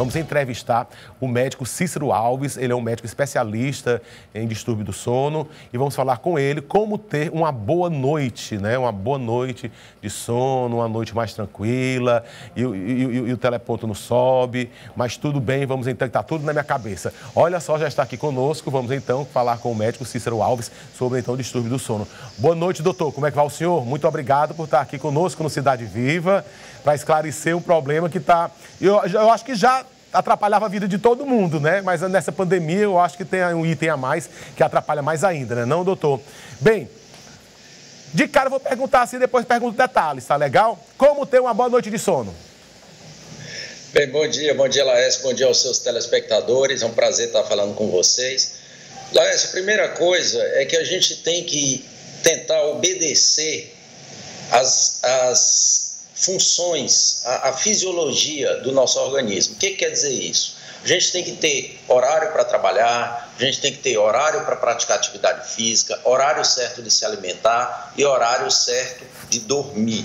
Vamos entrevistar o médico Cícero Alves, ele é um médico especialista em distúrbio do sono e vamos falar com ele como ter uma boa noite, né? Uma boa noite de sono, uma noite mais tranquila e o teleponto não sobe, mas tudo bem, vamos então, está tudo na minha cabeça. Olha só, já está aqui conosco, vamos então falar com o médico Cícero Alves sobre então o distúrbio do sono. Boa noite, doutor, como é que vai o senhor? Muito obrigado por estar aqui conosco no Cidade Viva para esclarecer um problema que está... Eu acho que já atrapalhava a vida de todo mundo, né? Mas nessa pandemia eu acho que tem um item a mais que atrapalha mais ainda, né? Não, doutor? Bem, de cara eu vou perguntar assim, depois pergunto detalhes, tá legal? Como ter uma boa noite de sono? Bem, bom dia, Laércio, bom dia aos seus telespectadores, é um prazer estar falando com vocês. Laércio, a primeira coisa é que a gente tem que tentar obedecer as funções, a fisiologia do nosso organismo. O que quer dizer isso? A gente tem que ter horário para trabalhar, a gente tem que ter horário para praticar atividade física, horário certo de se alimentar e horário certo de dormir.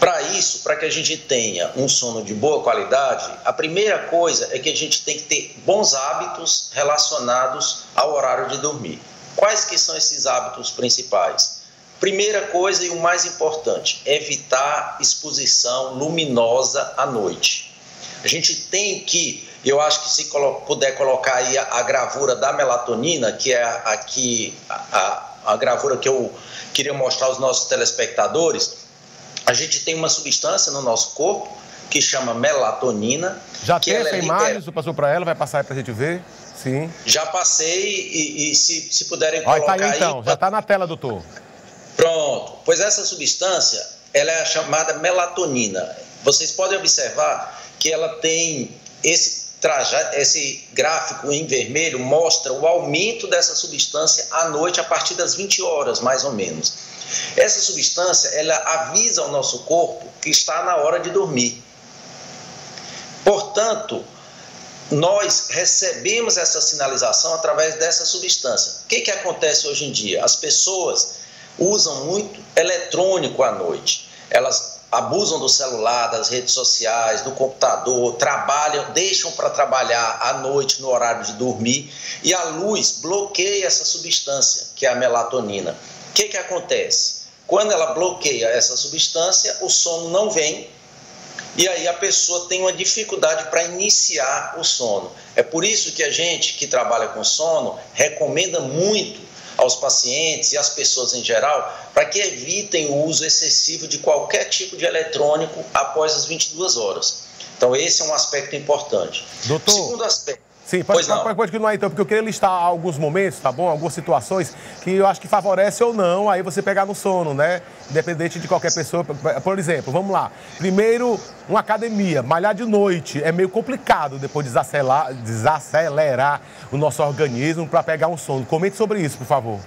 Para isso, para que a gente tenha um sono de boa qualidade, a primeira coisa é que a gente tem que ter bons hábitos relacionados ao horário de dormir. Quais que são esses hábitos principais? Primeira coisa e o mais importante, evitar exposição luminosa à noite. A gente tem que, eu acho que se puder colocar aí a gravura da melatonina, que é aqui a gravura que eu queria mostrar aos nossos telespectadores, a gente tem uma substância no nosso corpo que chama melatonina. Já tem essa imagem, você passou para ela, vai passar aí para a gente ver? Sim. Já passei e se puderem colocar tá aí então, aí... já está na tela, doutor. Pronto, pois essa substância, ela é a chamada melatonina. Vocês podem observar que ela tem esse gráfico em vermelho, mostra o aumento dessa substância à noite a partir das 20 horas, mais ou menos. Essa substância, ela avisa ao nosso corpo que está na hora de dormir. Portanto, nós recebemos essa sinalização através dessa substância. O que acontece hoje em dia? As pessoas usam muito eletrônico à noite. Elas abusam do celular, das redes sociais, do computador, trabalham, deixam para trabalhar à noite no horário de dormir e a luz bloqueia essa substância, que é a melatonina. O que acontece? Quando ela bloqueia essa substância, o sono não vem e aí a pessoa tem uma dificuldade para iniciar o sono. É por isso que a gente que trabalha com sono recomenda muito aos pacientes e às pessoas em geral, para que evitem o uso excessivo de qualquer tipo de eletrônico após as 22 horas. Então, esse é um aspecto importante. Doutor, o segundo aspecto... Sim, pode continuar então, porque eu queria listar alguns momentos, tá bom? Algumas situações que eu acho que favorece ou não aí você pegar no sono, né? Independente de qualquer pessoa. Por exemplo, vamos lá. Primeiro, uma academia. Malhar de noite é meio complicado depois de desacelerar o nosso organismo para pegar um sono. Comente sobre isso, por favor.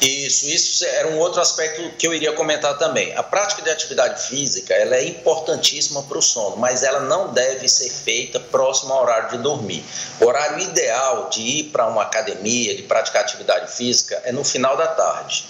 Isso era um outro aspecto que eu iria comentar também. A prática de atividade física, ela é importantíssima para o sono, mas ela não deve ser feita próximo ao horário de dormir. O horário ideal de ir para uma academia, de praticar atividade física, é no final da tarde.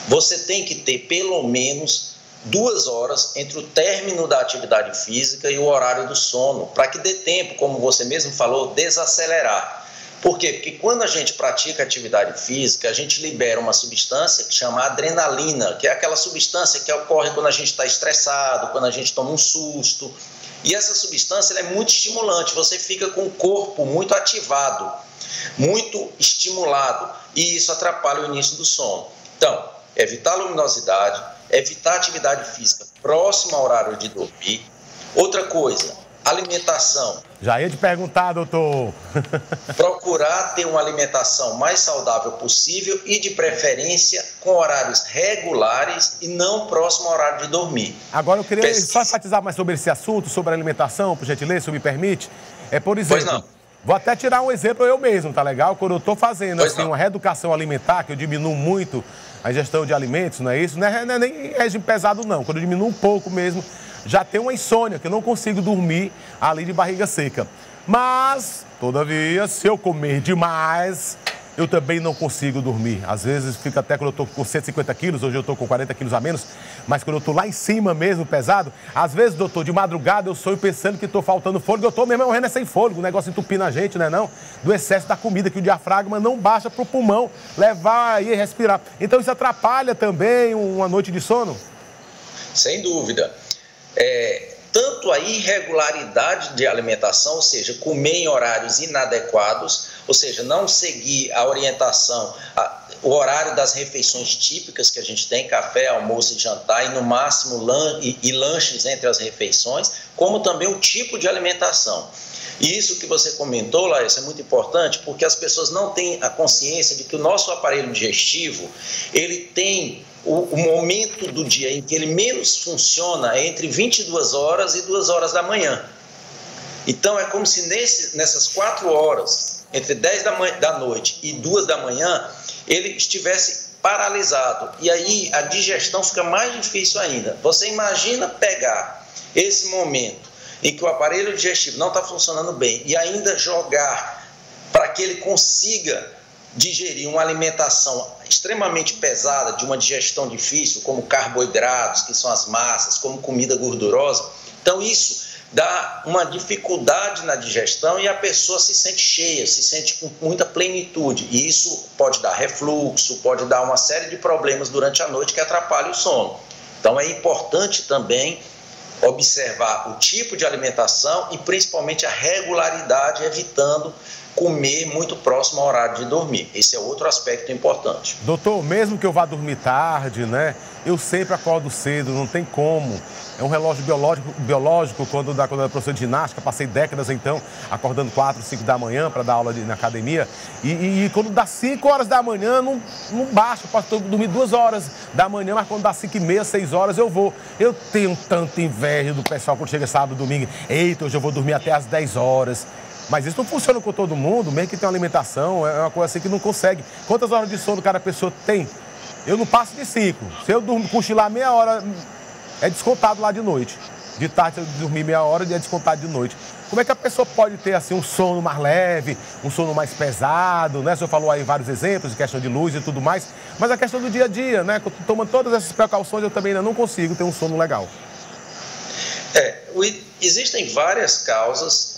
Você tem que ter pelo menos 2 horas entre o término da atividade física e o horário do sono, para que dê tempo, como você mesmo falou, desacelerar. Por quê? Porque quando a gente pratica atividade física, a gente libera uma substância que chama adrenalina, que é aquela substância que ocorre quando a gente está estressado, quando a gente toma um susto. E essa substância ela é muito estimulante, você fica com o corpo muito ativado, muito estimulado, e isso atrapalha o início do sono. Então, evitar a luminosidade, evitar a atividade física próxima ao horário de dormir. Outra coisa, alimentação. Já ia te perguntar, doutor. Procurar ter uma alimentação mais saudável possível e, de preferência, com horários regulares e não próximo ao horário de dormir. Agora, eu queria só enfatizar mais sobre esse assunto, sobre a alimentação, por gentileza, se me permite. Por exemplo, vou até tirar um exemplo eu mesmo, tá legal? Quando eu estou fazendo assim, uma reeducação alimentar, que eu diminuo muito a ingestão de alimentos, não é isso? Não é nem regime pesado, não. Quando eu diminuo um pouco mesmo, já tenho uma insônia, que eu não consigo dormir ali de barriga seca. Mas, todavia, se eu comer demais, Eu também não consigo dormir. Às vezes fica até quando eu estou com 150 quilos, hoje eu estou com 40 quilos a menos, mas quando eu estou lá em cima mesmo, pesado, às vezes, doutor, de madrugada eu sonho pensando que estou faltando fôlego, eu estou mesmo morrendo sem fôlego, o negócio entupindo a gente, né não? Do excesso da comida, que o diafragma não baixa para o pulmão levar e respirar. Então isso atrapalha também uma noite de sono? Sem dúvida. Tanto a irregularidade de alimentação, ou seja, comer em horários inadequados, ou seja, não seguir a orientação, o horário das refeições típicas que a gente tem, café, almoço e jantar, e no máximo lanches entre as refeições, como também o tipo de alimentação. E isso que você comentou, Laís, é muito importante, porque as pessoas não têm a consciência de que o nosso aparelho digestivo, ele tem o momento do dia em que ele menos funciona é entre 22 horas e 2 horas da manhã. Então, é como se nessas 4 horas, entre 10 da noite e 2 da manhã, ele estivesse paralisado. E aí a digestão fica mais difícil ainda. Você imagina pegar esse momento em que o aparelho digestivo não está funcionando bem e ainda jogar para que ele consiga digerir uma alimentação extremamente pesada, de uma digestão difícil, como carboidratos, que são as massas, como comida gordurosa. Então isso dá uma dificuldade na digestão e a pessoa se sente cheia, se sente com muita plenitude. E isso pode dar refluxo, pode dar uma série de problemas durante a noite que atrapalham o sono. Então é importante também observar o tipo de alimentação e principalmente a regularidade, evitando comer muito próximo ao horário de dormir. Esse é outro aspecto importante. Doutor, mesmo que eu vá dormir tarde, né? Eu sempre acordo cedo, não tem como. É um relógio biológico quando eu era professor de ginástica, passei décadas então, acordando 4, 5 da manhã para dar aula na academia. E quando dá 5 horas da manhã, não baixa, eu posso dormir 2 horas da manhã, mas quando dá 5h30, 6 horas eu vou. Eu tenho tanta inveja do pessoal quando chega sábado, domingo. Eita, hoje eu vou dormir até às 10 horas. Mas isso não funciona com todo mundo, mesmo que tenha uma alimentação, é uma coisa assim que não consegue. Quantas horas de sono cada pessoa tem? Eu não passo de 5. Se eu cochilar meia hora, é descontado lá de noite. De tarde, se eu dormir meia hora, é descontado de noite. Como é que a pessoa pode ter assim um sono mais leve, um sono mais pesado, né? O senhor falou aí vários exemplos de questão de luz e tudo mais, mas a questão do dia a dia, né? Tomando todas essas precauções, eu também ainda não consigo ter um sono legal. Existem várias causas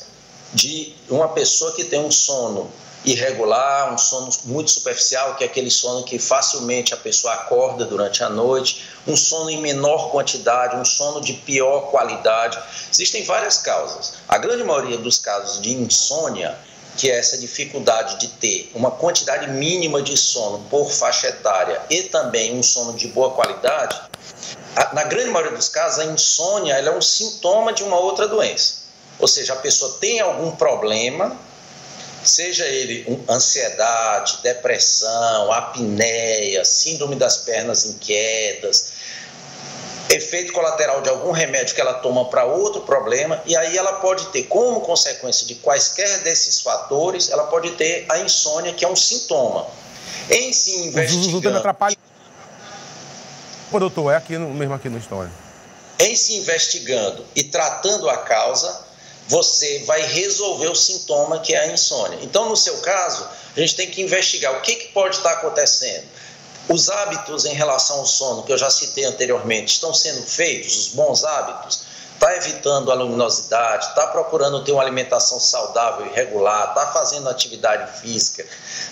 de uma pessoa que tem um sono irregular, um sono muito superficial, que é aquele sono que facilmente a pessoa acorda durante a noite, um sono em menor quantidade, um sono de pior qualidade. Existem várias causas. A grande maioria dos casos de insônia, que é essa dificuldade de ter uma quantidade mínima de sono por faixa etária e também um sono de boa qualidade, na grande maioria dos casos a insônia ela é um sintoma de uma outra doença. Ou seja, a pessoa tem algum problema, seja ele ansiedade, depressão, apneia, síndrome das pernas inquietas, efeito colateral de algum remédio que ela toma para outro problema, e aí ela pode ter, como consequência de quaisquer desses fatores, ela pode ter a insônia, que é um sintoma. Em se investigando... Pô, doutor, mesmo aqui na história. Em se investigando e tratando a causa, você vai resolver o sintoma, que é a insônia. Então, no seu caso, a gente tem que investigar o que pode estar acontecendo. Os hábitos em relação ao sono, que eu já citei anteriormente, estão sendo feitos, os bons hábitos? Está evitando a luminosidade, está procurando ter uma alimentação saudável e regular, está fazendo atividade física,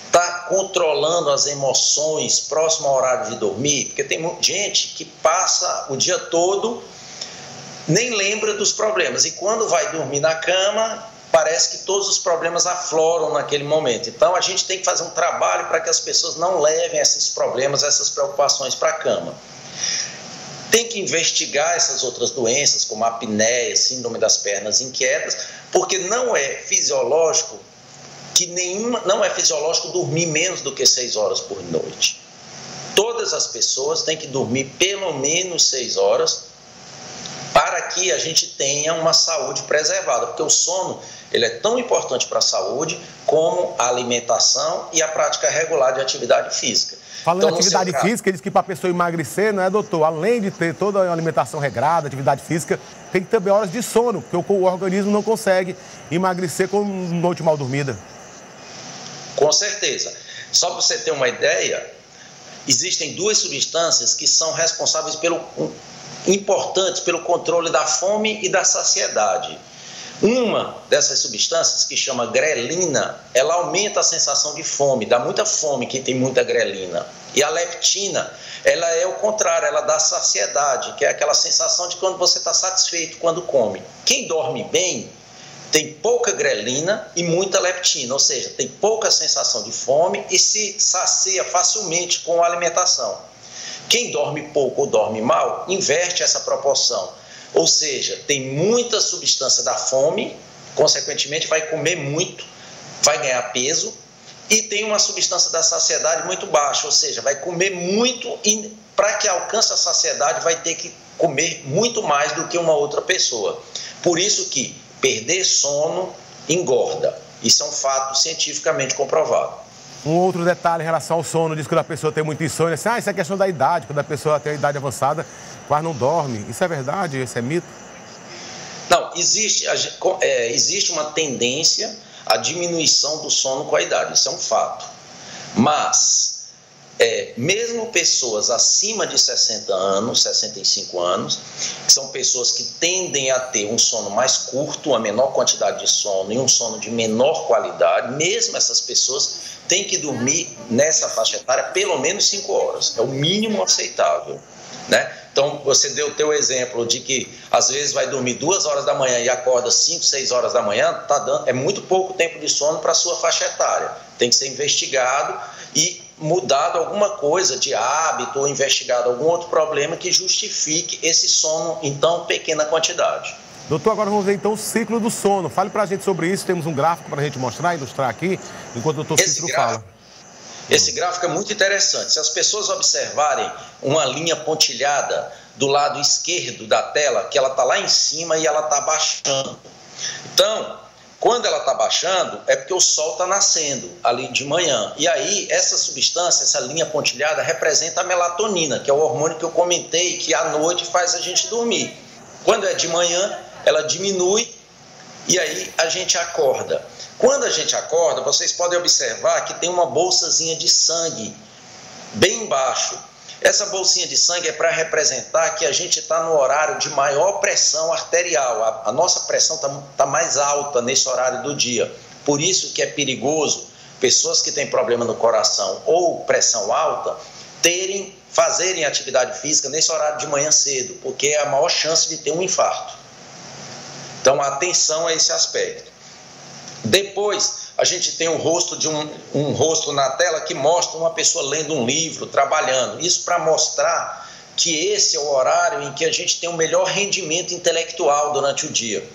está controlando as emoções próximo ao horário de dormir, porque tem gente que passa o dia todo, nem lembra dos problemas, e quando vai dormir na cama, parece que todos os problemas afloram naquele momento. Então a gente tem que fazer um trabalho para que as pessoas não levem esses problemas, essas preocupações para a cama. Tem que investigar essas outras doenças, como a apneia, síndrome das pernas inquietas, porque não é fisiológico dormir menos do que 6 horas por noite. Todas as pessoas têm que dormir pelo menos 6 horas para que a gente tenha uma saúde preservada, porque o sono ele é tão importante para a saúde como a alimentação e a prática regular de atividade física. Falando em atividade física, diz que para a pessoa emagrecer, não é, doutor? Além de ter toda a alimentação regrada, atividade física, tem que ter também horas de sono, porque o organismo não consegue emagrecer com noite mal dormida. Com certeza. Só para você ter uma ideia, existem duas substâncias que são responsáveis importantes pelo controle da fome e da saciedade. Uma dessas substâncias, que chama grelina, ela aumenta a sensação de fome, dá muita fome quem tem muita grelina. E a leptina, ela é o contrário, ela dá saciedade, que é aquela sensação de quando você está satisfeito quando come. Quem dorme bem tem pouca grelina e muita leptina, ou seja, tem pouca sensação de fome e se sacia facilmente com a alimentação. Quem dorme pouco ou dorme mal, inverte essa proporção. Ou seja, tem muita substância da fome, consequentemente vai comer muito, vai ganhar peso, e tem uma substância da saciedade muito baixa, ou seja, vai comer muito e para que alcance a saciedade vai ter que comer muito mais do que uma outra pessoa. Por isso que perder sono engorda. Isso é um fato cientificamente comprovado. Um outro detalhe em relação ao sono, diz que quando a pessoa tem muita insônia, assim, isso é questão da idade, quando a pessoa tem a idade avançada, quase não dorme. Isso é verdade? Isso é mito? Não, existe uma tendência à diminuição do sono com a idade, isso é um fato. Mas, mesmo pessoas acima de 60 anos, 65 anos, que são pessoas que tendem a ter um sono mais curto, uma menor quantidade de sono e um sono de menor qualidade, mesmo essas pessoas têm que dormir nessa faixa etária pelo menos 5 horas, é o mínimo aceitável, né? Então, você deu o teu exemplo de que às vezes vai dormir 2 horas da manhã e acorda 5, 6 horas da manhã, é muito pouco tempo de sono para a sua faixa etária. Tem que ser investigado e mudado alguma coisa de hábito ou investigado algum outro problema que justifique esse sono em tão pequena quantidade. Doutor, agora vamos ver então o ciclo do sono. Fale para a gente sobre isso, temos um gráfico para a gente mostrar, ilustrar aqui, enquanto o doutor Cícero fala. Esse gráfico é muito interessante. Se as pessoas observarem uma linha pontilhada do lado esquerdo da tela, que ela está lá em cima e ela está baixando. Então, quando ela está baixando, é porque o sol está nascendo ali de manhã. E aí, essa substância, essa linha pontilhada, representa a melatonina, que é o hormônio que eu comentei, que à noite faz a gente dormir. Quando é de manhã, ela diminui e aí a gente acorda. Quando a gente acorda, vocês podem observar que tem uma bolsazinha de sangue bem embaixo. Essa bolsinha de sangue é para representar que a gente está no horário de maior pressão arterial. A nossa pressão está mais alta nesse horário do dia. Por isso que é perigoso pessoas que têm problema no coração ou pressão alta fazerem atividade física nesse horário de manhã cedo, porque é a maior chance de ter um infarto. Então, atenção a esse aspecto. Depois, a gente tem o rosto de um rosto na tela que mostra uma pessoa lendo um livro, trabalhando. Isso para mostrar que esse é o horário em que a gente tem o melhor rendimento intelectual durante o dia,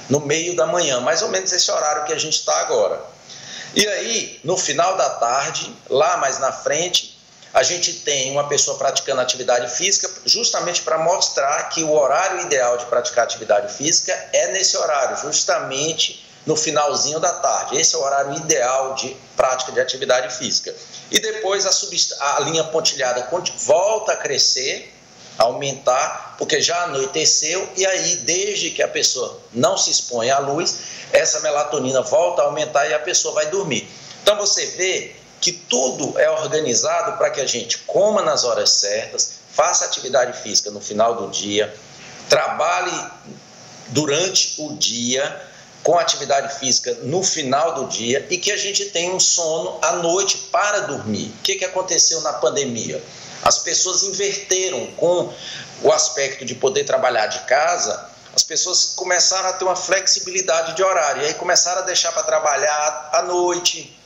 no meio da manhã, mais ou menos esse horário que a gente está agora. E aí, no final da tarde, lá mais na frente, a gente tem uma pessoa praticando atividade física, justamente para mostrar que o horário ideal de praticar atividade física é nesse horário, justamente no finalzinho da tarde. Esse é o horário ideal de prática de atividade física. E depois a linha pontilhada volta a crescer, aumentar, porque já anoiteceu, e aí, desde que a pessoa não se expõe à luz, essa melatonina volta a aumentar e a pessoa vai dormir. Então você vê que tudo é organizado para que a gente coma nas horas certas, faça atividade física no final do dia, trabalhe durante o dia com atividade física no final do dia e que a gente tenha um sono à noite para dormir. O que aconteceu na pandemia? As pessoas inverteram com o aspecto de poder trabalhar de casa, as pessoas começaram a ter uma flexibilidade de horário, e aí começaram a deixar para trabalhar à noite,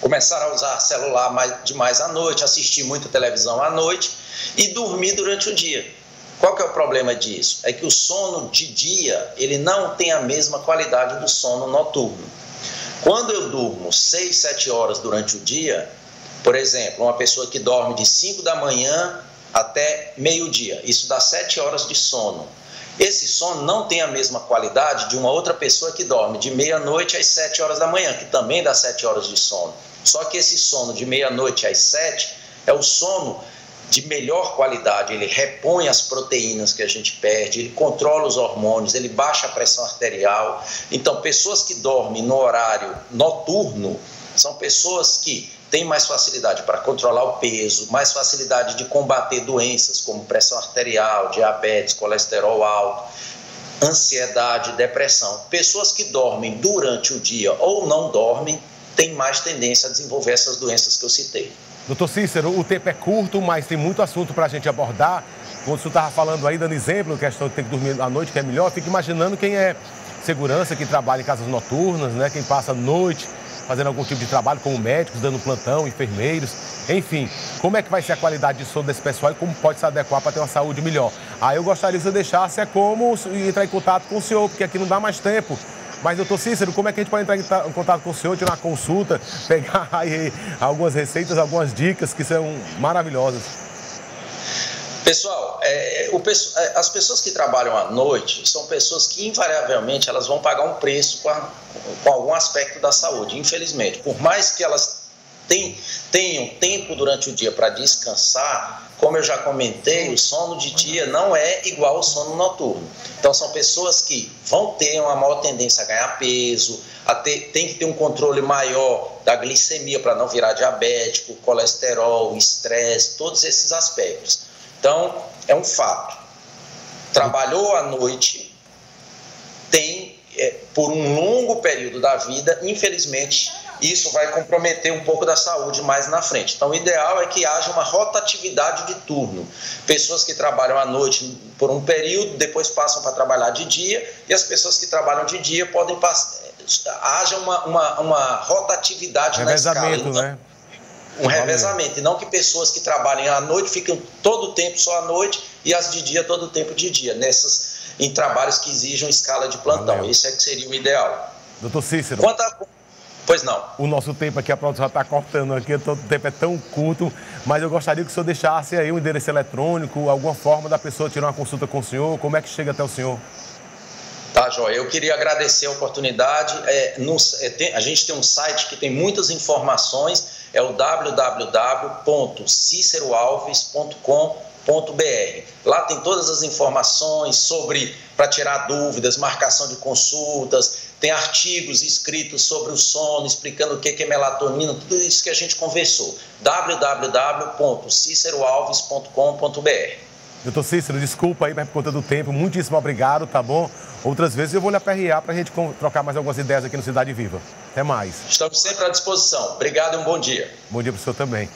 começaram a usar celular demais à noite, assistir muita televisão à noite e dormir durante o dia. Qual que é o problema disso? É que o sono de dia, ele não tem a mesma qualidade do sono noturno. Quando eu durmo 6, 7 horas durante o dia, por exemplo, uma pessoa que dorme de 5 da manhã até meio-dia, isso dá 7 horas de sono. Esse sono não tem a mesma qualidade de uma outra pessoa que dorme de meia-noite às 7 horas da manhã, que também dá 7 horas de sono. Só que esse sono de meia-noite às 7 é o sono de melhor qualidade, ele repõe as proteínas que a gente perde, ele controla os hormônios, ele baixa a pressão arterial. Então, pessoas que dormem no horário noturno São pessoas que têm mais facilidade para controlar o peso, mais facilidade de combater doenças como pressão arterial, diabetes, colesterol alto, ansiedade, depressão. Pessoas que dormem durante o dia ou não dormem têm mais tendência a desenvolver essas doenças que eu citei. Doutor Cícero, o tempo é curto, mas tem muito assunto para a gente abordar. Quando o senhor estava falando aí, dando exemplo, questão de ter que dormir à noite, que é melhor, eu fico imaginando quem é segurança, que trabalha em casas noturnas, né? Quem passa a noite fazendo algum tipo de trabalho, como médicos, dando plantão, enfermeiros, enfim. Como é que vai ser a qualidade de sono desse pessoal e como pode se adequar para ter uma saúde melhor? Aí eu gostaria que você deixasse como entrar em contato com o senhor, porque aqui não dá mais tempo. Mas, doutor Cícero, como é que a gente pode entrar em contato com o senhor, tirar uma consulta, pegar aí algumas receitas, algumas dicas que são maravilhosas? Pessoal, as pessoas que trabalham à noite são pessoas que, invariavelmente, elas vão pagar um preço com algum aspecto da saúde, infelizmente. Por mais que elas tenham tempo durante o dia para descansar, como eu já comentei, o sono de dia não é igual ao sono noturno. Então, são pessoas que vão ter uma maior tendência a ganhar peso, tem que ter um controle maior da glicemia para não virar diabético, colesterol, estresse, todos esses aspectos. Então, é um fato. Trabalhou à noite, por um longo período da vida, infelizmente, isso vai comprometer um pouco da saúde mais na frente. Então, o ideal é que haja uma rotatividade de turno. Pessoas que trabalham à noite por um período, depois passam para trabalhar de dia, e as pessoas que trabalham de dia podem passar. Haja uma rotatividade na escala. Então, né? Um revezamento, e não que pessoas que trabalhem à noite fiquem todo o tempo só à noite e as de dia todo o tempo de dia, em trabalhos que exijam escala de plantão. Valeu. Esse é que seria o ideal. Doutor Cícero. Pois não. O nosso tempo aqui, a produção já está cortando aqui, todo o tempo é tão curto, mas eu gostaria que o senhor deixasse aí um endereço eletrônico, alguma forma da pessoa tirar uma consulta com o senhor, como é que chega até o senhor? Tá, Joia. Eu queria agradecer a oportunidade. A gente tem um site que tem muitas informações, é o www.ciceroalves.com.br. Lá tem todas as informações para tirar dúvidas, marcação de consultas, tem artigos escritos sobre o sono, explicando o que é melatonina, tudo isso que a gente conversou. www.ciceroalves.com.br. Doutor Cícero, desculpa aí por conta do tempo, muitíssimo obrigado, tá bom? Outras vezes eu vou lhe aperrear para a gente trocar mais algumas ideias aqui no Cidade Viva. Até mais. Estamos sempre à disposição. Obrigado e um bom dia. Bom dia para o senhor também.